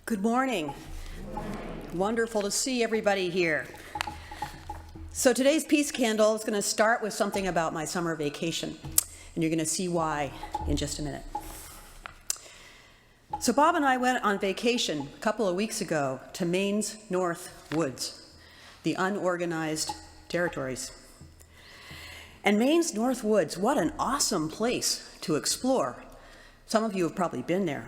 Good morning. Wonderful to see everybody here. So today's Peace Candle is going to start with something about my summer vacation, and you're going to see why in just a minute. So Bob and I went on vacation a couple of weeks ago to Maine's North Woods, the unorganized territories. And Maine's North Woods, what an awesome place to explore. Some of you have probably been there.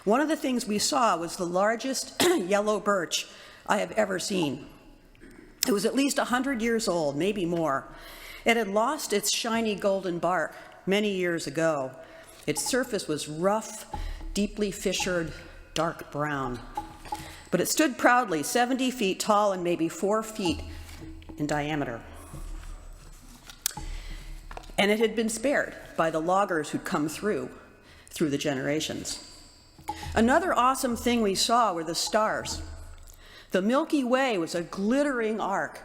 One of the things we saw was the largest yellow birch I have ever seen. It was at least 100 years old, maybe more. It had lost its shiny golden bark many years ago. Its surface was rough, deeply fissured, dark brown. But it stood proudly, 70 feet tall and maybe 4 feet in diameter. And it had been spared by the loggers who'd come through the generations. Another awesome thing we saw were the stars. The Milky Way was a glittering arc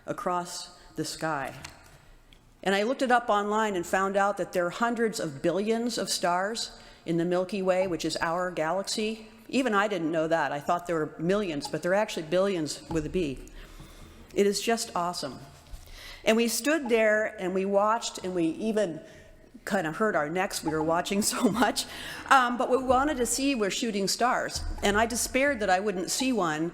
across the sky. And I looked it up online and found out that there are hundreds of billions of stars in the Milky Way, which is our galaxy. Even I didn't know that. I thought there were millions, but there are actually billions with a B. It is just awesome. And we stood there and we watched, and we even kind of hurt our necks, we were watching so much. But what we wanted to see were shooting stars. And I despaired that I wouldn't see one.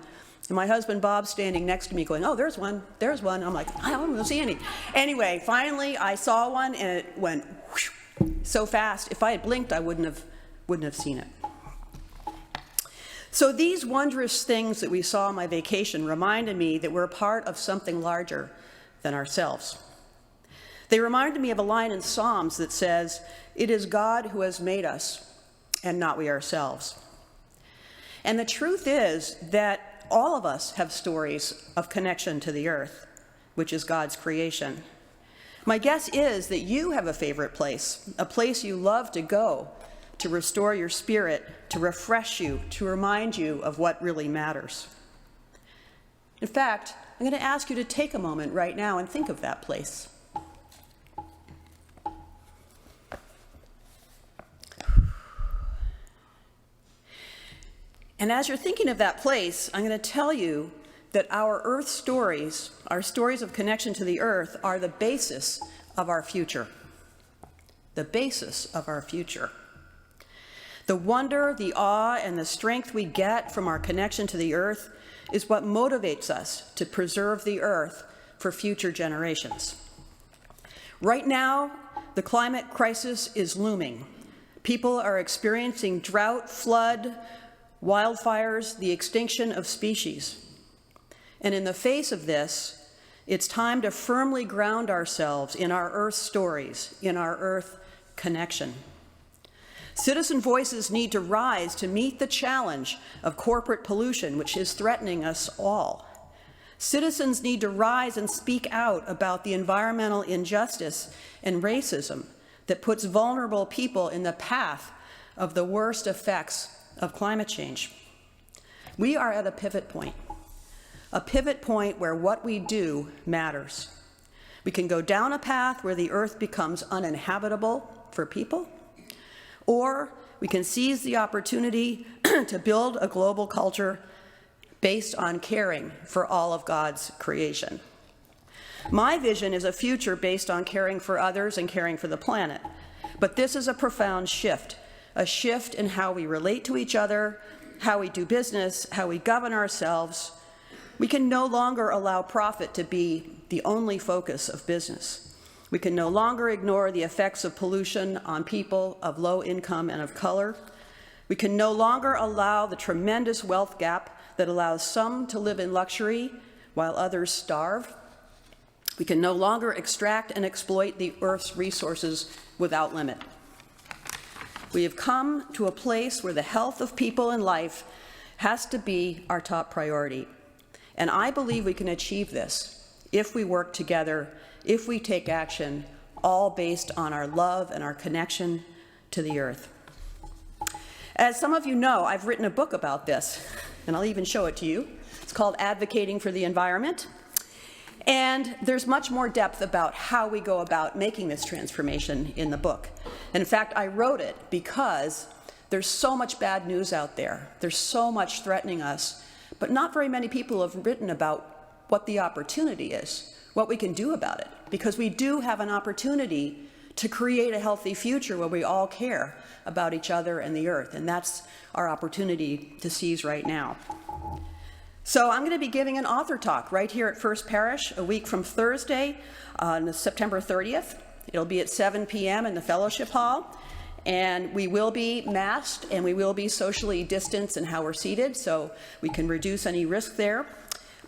And my husband Bob standing next to me going, oh, there's one, there's one. I'm like, I don't see any. Anyway, finally I saw one and it went whoosh, so fast. If I had blinked, I wouldn't have seen it. So these wondrous things that we saw on my vacation reminded me that we're a part of something larger than ourselves. They reminded me of a line in Psalms that says, "It is God who has made us, and not we ourselves." And the truth is that all of us have stories of connection to the earth, which is God's creation. My guess is that you have a favorite place, a place you love to go to restore your spirit, to refresh you, to remind you of what really matters. In fact, I'm going to ask you to take a moment right now and think of that place. And as you're thinking of that place, I'm going to tell you that our earth stories, our stories of connection to the earth, are the basis of our future. The basis of our future. The wonder, the awe, and the strength we get from our connection to the earth is what motivates us to preserve the earth for future generations. Right now, the climate crisis is looming. People are experiencing drought, flood, wildfires, the extinction of species. And in the face of this, it's time to firmly ground ourselves in our earth stories, in our earth connection. Citizen voices need to rise to meet the challenge of corporate pollution, which is threatening us all. Citizens need to rise and speak out about the environmental injustice and racism that puts vulnerable people in the path of the worst effects of climate change. We are at a pivot point where what we do matters. We can go down a path where the earth becomes uninhabitable for people, or we can seize the opportunity to build a global culture based on caring for all of God's creation. My vision is a future based on caring for others and caring for the planet, but this is a profound shift. A shift in how we relate to each other, how we do business, how we govern ourselves. We can no longer allow profit to be the only focus of business. We can no longer ignore the effects of pollution on people of low income and of color. We can no longer allow the tremendous wealth gap that allows some to live in luxury while others starve. We can no longer extract and exploit the earth's resources without limit. We have come to a place where the health of people and life has to be our top priority. And I believe we can achieve this if we work together, if we take action, all based on our love and our connection to the earth. As some of you know, I've written a book about this, and I'll even show it to you. It's called Advocating for the Environment. And there's much more depth about how we go about making this transformation in the book. And in fact, I wrote it because There's so much bad news out there. There's so much threatening us, but not very many people have written about what the opportunity is, what we can do about it, because we do have an opportunity to create a healthy future where we all care about each other and the earth, and that's our opportunity to seize right now. So I'm going to be giving an author talk right here at First Parish a week from Thursday, on September 30th. It'll be at 7 p.m. in the Fellowship Hall, and we will be masked and we will be socially distanced in how we're seated, so we can reduce any risk there.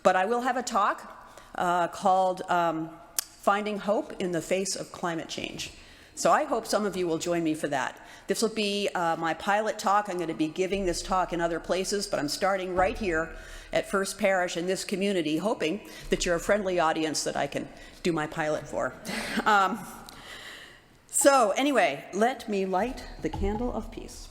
But I will have a talk called Finding Hope in the Face of Climate Change. So I hope some of you will join me for that. This will be my pilot talk. I'm going to be giving this talk in other places, but I'm starting right here at First Parish in this community, hoping that you're a friendly audience that I can do my pilot for. So anyway, let me light the candle of peace.